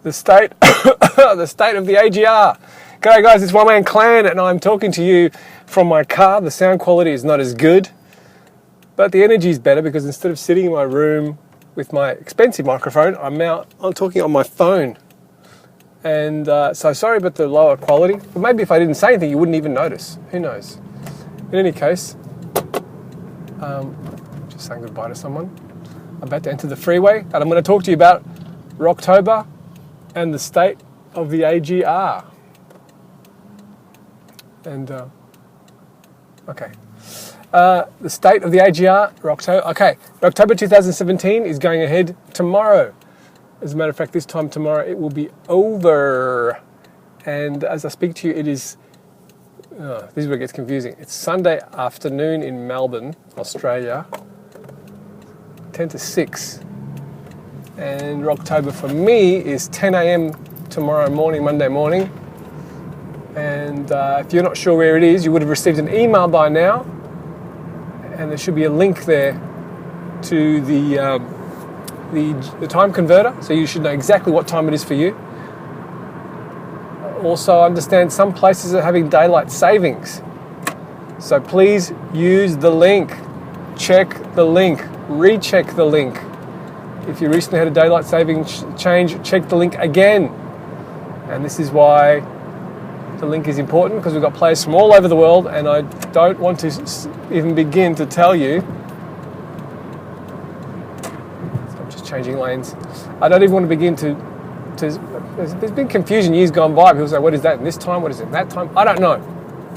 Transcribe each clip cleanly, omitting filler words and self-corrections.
the state the state of the AGR. G'day guys, it's One Man Clan and I'm talking to you from my car. The sound quality is not as good, but the energy is better because instead of sitting in my room with my expensive microphone, I'm talking on my phone. And so sorry about the lower quality, but maybe if I didn't say anything you wouldn't even notice. Who knows? In any case, just saying goodbye to someone. I'm about to enter the freeway and I'm going to talk to you about Rock2ober and the state of the AGR. And, okay. The state of the AGR, Rock2ober. Okay, October 2017 is going ahead tomorrow. As a matter of fact, this time tomorrow it will be over. And as I speak to you, it is, this is where it gets confusing. It's Sunday afternoon in Melbourne, Australia, 10 to 6. And Rock2ober for me is 10 a.m. tomorrow morning, Monday morning. And if you're not sure where it is, you would have received an email by now. And there should be a link there to the time converter, so you should know exactly what time it is for you. Also, I understand some places are having daylight savings. So please use the link. Check the link. Recheck the link. If you recently had a daylight saving change, check the link again. And this is why the link is important, because we've got players from all over the world, and I don't want to even begin to tell you. So I'm just changing lanes. I don't even want to begin to there's been confusion years gone by. People say, what is that in this time? What is it in that time? I don't know.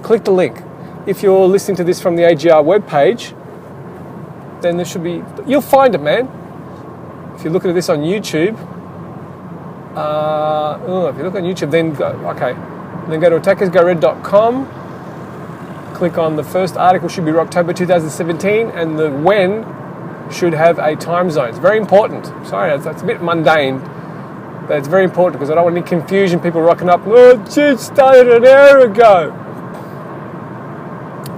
Click the link. If you're listening to this from the AGR webpage, then there should be, you'll find it, man. If you're looking at this on YouTube, if you look on YouTube, then go, okay. Then go to attackersgored.com, click on the first article, should be Rock2ober 2017, and the when should have a time zone. It's very important. Sorry, that's a bit mundane, but it's very important because I don't want any confusion, people rocking up, oh, it started an hour ago.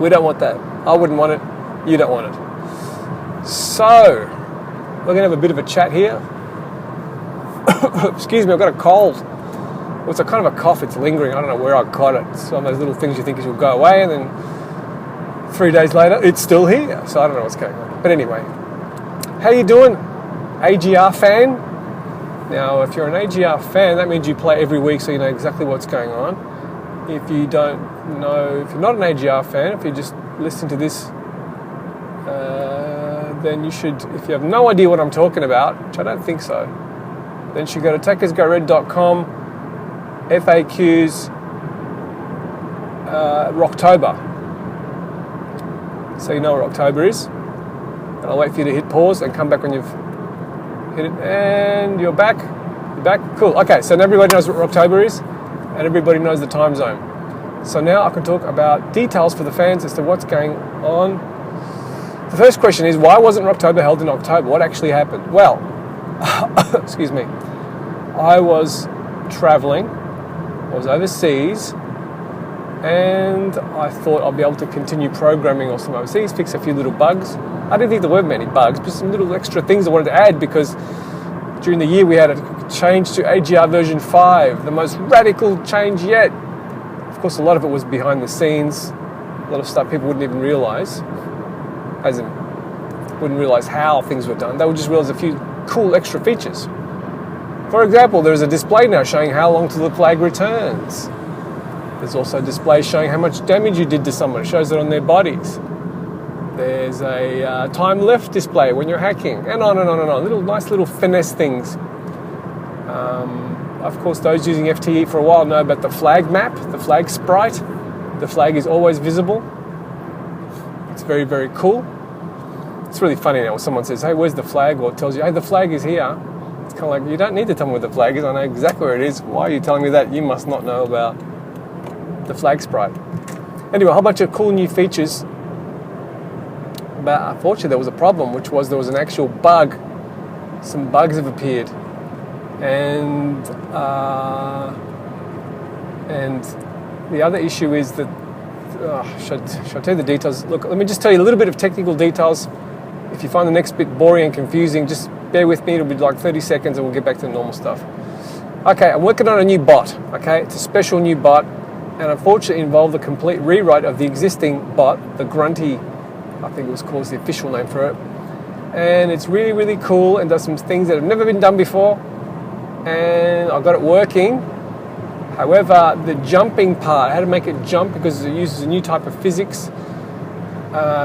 We don't want that. I wouldn't want it. You don't want it. So, we're going to have a bit of a chat here. Excuse me, I've got a cold. Well, it's a kind of a cough, it's lingering. I don't know where I caught it. It's one of those little things you think it will go away, and then 3 days later, it's still here. So I don't know what's going on. But anyway, how you doing, AGR fan? Now, if you're an AGR fan, that means you play every week, so you know exactly what's going on. If you don't know, if you're not an AGR fan, if you're just listening to this, then you should, if you have no idea what I'm talking about, which I don't think so, then you should go to attackersgored.com, FAQs, Rock2ober. So you know what Rock2ober is. And I'll wait for you to hit pause and come back when you've hit it. And you're back. You're back. Cool. Okay, so now everybody knows what Rock2ober is, and everybody knows the time zone. So now I can talk about details for the fans as to what's going on. The first question is, why wasn't Rock2ober held in October? What actually happened? Well, excuse me, I was traveling, I was overseas, and I thought I'd be able to continue programming or some overseas, fix a few little bugs. I didn't think there were many bugs, but some little extra things I wanted to add, because during the year we had a change to AGR version 5, the most radical change yet. Of course, a lot of it was behind the scenes, a lot of stuff people wouldn't even realise, as in, wouldn't realise how things were done. They would just realise a few cool extra features. For example, there is a display now showing how long till the flag returns. There's also a display showing how much damage you did to someone. It shows it on their bodies. There's a time left display when you're hacking, and on and on and on. Nice little finesse things. Of course, those using FTE for a while know about the flag map, the flag sprite. The flag is always visible. It's very, very cool. It's really funny now when someone says, hey, where's the flag? Or it tells you, hey, the flag is here. It's kind of like, you don't need to tell me where the flag is. I know exactly where it is. Why are you telling me that? You must not know about the flag sprite. Anyway, a whole bunch of cool new features. But unfortunately, there was a problem, which was there was an actual bug. Some bugs have appeared. And the other issue is that, should I tell you the details? Look, let me just tell you a little bit of technical details. If you find the next bit boring and confusing, just bear with me. It'll be like 30 seconds and we'll get back to the normal stuff. Okay, I'm working on a new bot. Okay, it's a special new bot, and unfortunately involved a complete rewrite of the existing bot, the Grunty, I think it was called, the official name for it. And it's really, really cool and does some things that have never been done before. And I got it working. However, the jumping part, I had to make it jump because it uses a new type of physics,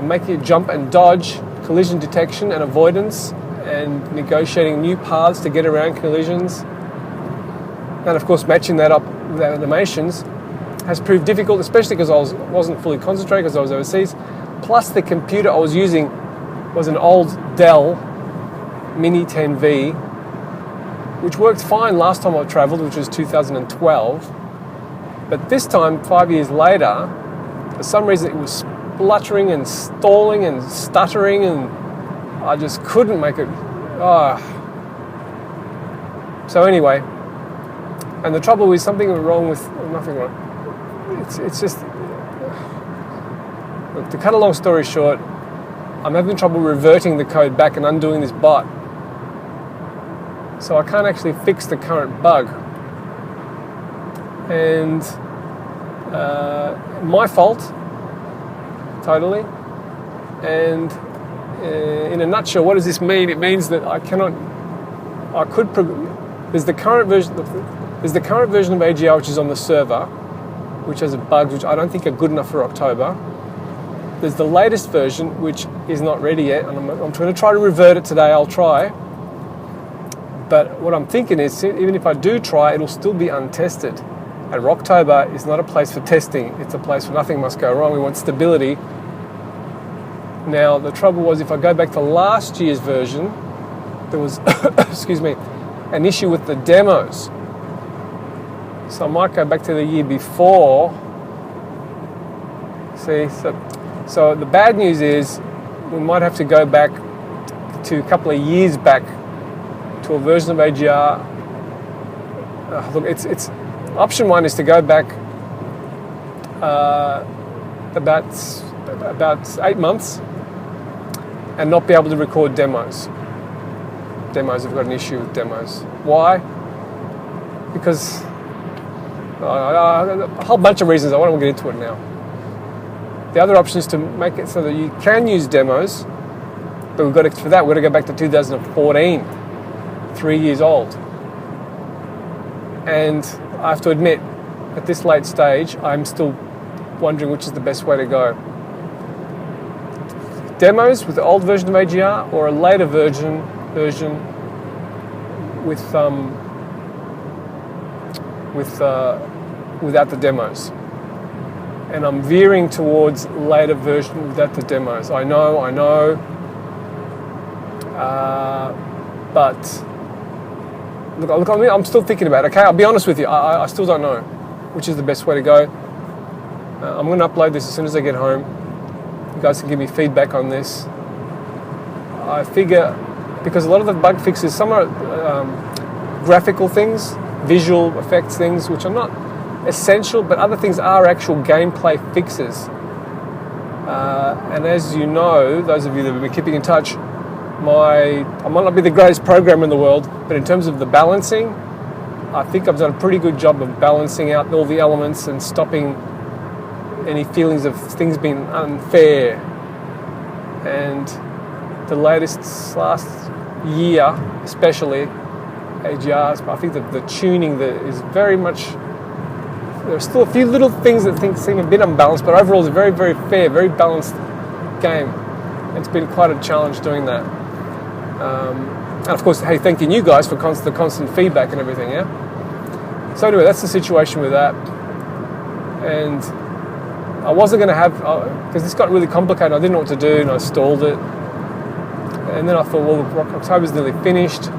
making it jump and dodge, collision detection and avoidance, and negotiating new paths to get around collisions. And of course, matching that up with our animations has proved difficult, especially because I wasn't fully concentrated because I was overseas. Plus, the computer I was using was an old Dell Mini 10V, which worked fine last time I travelled, which was 2012. But this time, 5 years later, for some reason it was spluttering and stalling and stuttering, and I just couldn't make it. So anyway, and the trouble is nothing wrong. It's just, look, to cut a long story short, I'm having trouble reverting the code back and undoing this bot. So I can't actually fix the current bug. And my fault, totally. And in a nutshell, what does this mean? It means that there's the current version of AGR which is on the server, which has bugs which I don't think are good enough for October. There's the latest version which is not ready yet, and I'm going to try to revert it today. I'll try. But what I'm thinking is, even if I do try, it'll still be untested. And Rock2ober is not a place for testing. It's a place where nothing must go wrong. We want stability. Now, the trouble was, if I go back to last year's version, there was, excuse me, an issue with the demos. So I might go back to the year before. See, so the bad news is we might have to go back to a couple of years back to a version of AGR. Look, it's option one is to go back about 8 months and not be able to record demos. Demos have got an issue with demos. Why? Because a whole bunch of reasons. I won't get into it now. The other option is to make it so that you can use demos, but we've got to, for that we've got to go back to 2014, 3 years old. And I have to admit, at this late stage, I'm still wondering which is the best way to go. Demos with the old version of AGR, or a later version without the demos. And I'm veering towards later version without the demos. I know. But look, I'm still thinking about it, okay? I'll be honest with you, I still don't know which is the best way to go. I'm going to upload this as soon as I get home. You guys can give me feedback on this. I figure, because a lot of the bug fixes, some are graphical things, visual effects things, which are not essential, but other things are actual gameplay fixes. And as you know, those of you that have been keeping in touch, I might not be the greatest programmer in the world, but in terms of the balancing, I think I've done a pretty good job of balancing out all the elements and stopping any feelings of things being unfair. And the last year, especially, AGRs, I think that the tuning that is very much, there are still a few little things that seem a bit unbalanced, but overall it's a very, very fair, very balanced game. It's been quite a challenge doing that. And of course, hey, thanking you guys for the constant feedback and everything, yeah? So anyway, that's the situation with that. And I wasn't going to have, because this got really complicated, I didn't know what to do, and I stalled it. And then I thought, well, Rock2ober's nearly finished.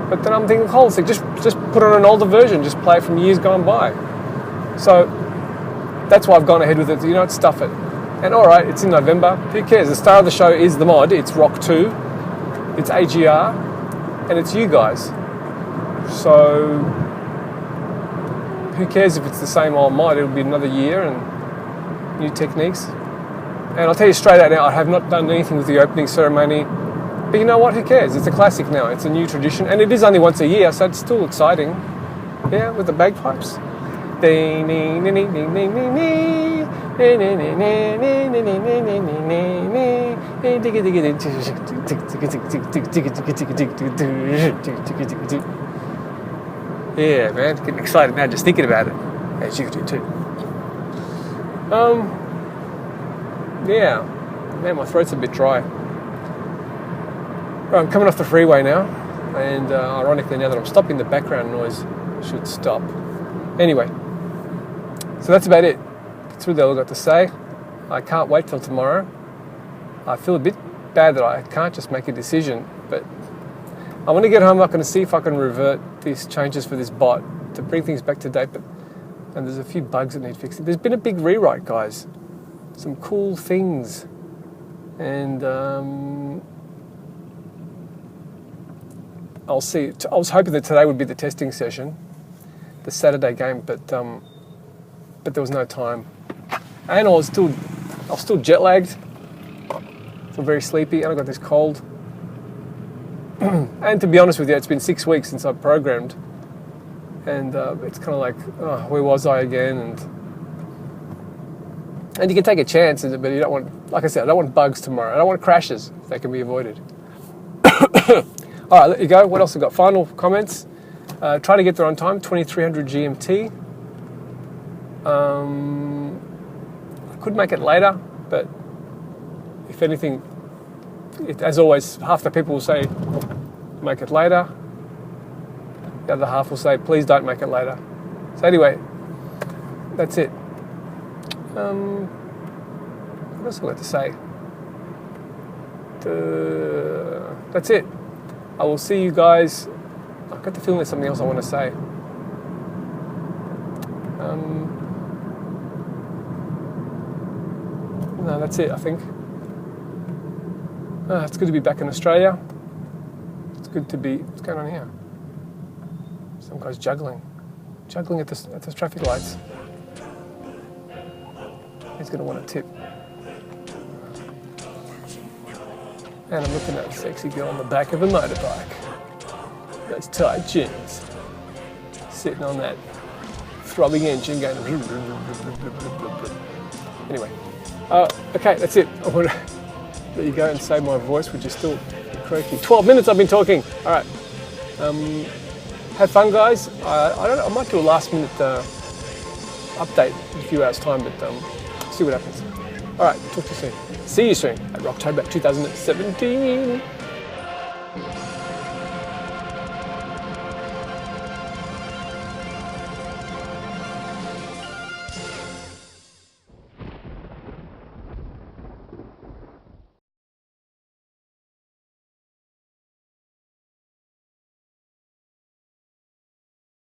But then I'm thinking, hold on, just put on an older version, just play it from years gone by. So that's why I've gone ahead with it. You know what, stuff it. And all right, it's in November. Who cares? The star of the show is the mod. It's Rock2, it's AGR, and it's you guys. So who cares if it's the same old mod? It'll be another year and new techniques. And I'll tell you straight out now, I have not done anything with the opening ceremony. But you know what? Who cares? It's a classic now. It's a new tradition, and it is only once a year, so it's still exciting. Yeah, with the bagpipes. Yeah, man, getting excited now just thinking about it. As you do too. Yeah, man, my throat's a bit dry. Right, I'm coming off the freeway now, and ironically, now that I'm stopping, the background noise should stop. Anyway, so that's about it. That's really all I've got to say. I can't wait till tomorrow. I feel a bit bad that I can't just make a decision, but I want to get home. I'm going to see if I can revert these changes for this bot to bring things back to date. And there's a few bugs that need fixing. There's been a big rewrite, guys. Some cool things, and I'll see. I was hoping that today would be the testing session, the Saturday game, but there was no time, and I was still jet lagged, still very sleepy, and I got this cold. And to be honest with you, it's been 6 weeks since I programmed, and it's kind of like, oh, where was I again? And you can take a chance, but you don't want, like I said, I don't want bugs tomorrow. I don't want crashes if they can be avoided. All right, let you go. What else have I got? Final comments. Try to get there on time, 2300 GMT. I could make it later, but if anything, as always, half the people will say, make it later. The other half will say, please don't make it later. So anyway, that's it. What else have I got to say? That's it. I will see you guys. I've got the feeling there's something else I want to say. No, that's it, I think. It's good to be back in Australia. It's good to be... What's going on here? Some guy's juggling at the traffic lights. He's going to want a tip. And I'm looking at a sexy girl on the back of a motorbike. Those tight jeans. Sitting on that throbbing engine going... Anyway. Okay, that's it. I want to let you go and save my voice, which is still croaky. 12 minutes I've been talking. All right. Have fun, guys. I don't know. I might do a last-minute update in a few hours' time, but see what happens. All right, talk to you soon. See you soon at Rock2ober 2017.